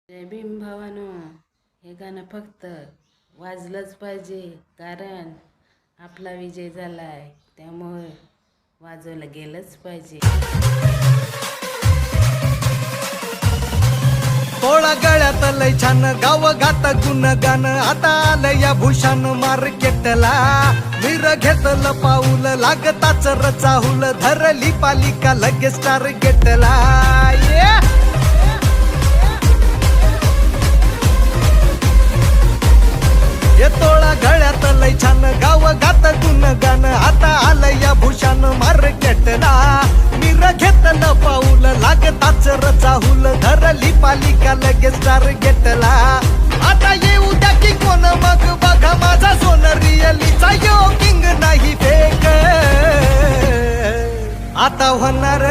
जय भीम भावानो, हे गाणं फक्त वाजलंच पाहिजे, कारण आपला विजय झालाय, त्यामुळे वाजवलं गेलंच पाहिजे. तोळा गळ्यात लय छान गाव घात गुणगान, आता आलं या भूषण मार्केटला. वीर घेतलं पाऊल लागताच रचाहुल, धरली पालिका लगेच टार्गेटला. ये तोळा गळ्यात लय छान गाव घात गुणगान, आता आलं या भूषण मार्केटला. मीर घेतलं पाऊल लागताच रचाहुल, धरली पालिका लगेच टार्गेटला. आता येऊ द्या की कोण मग बघा माझा सोन, रिअलीचा यो किंग नाही फेक. आता होणार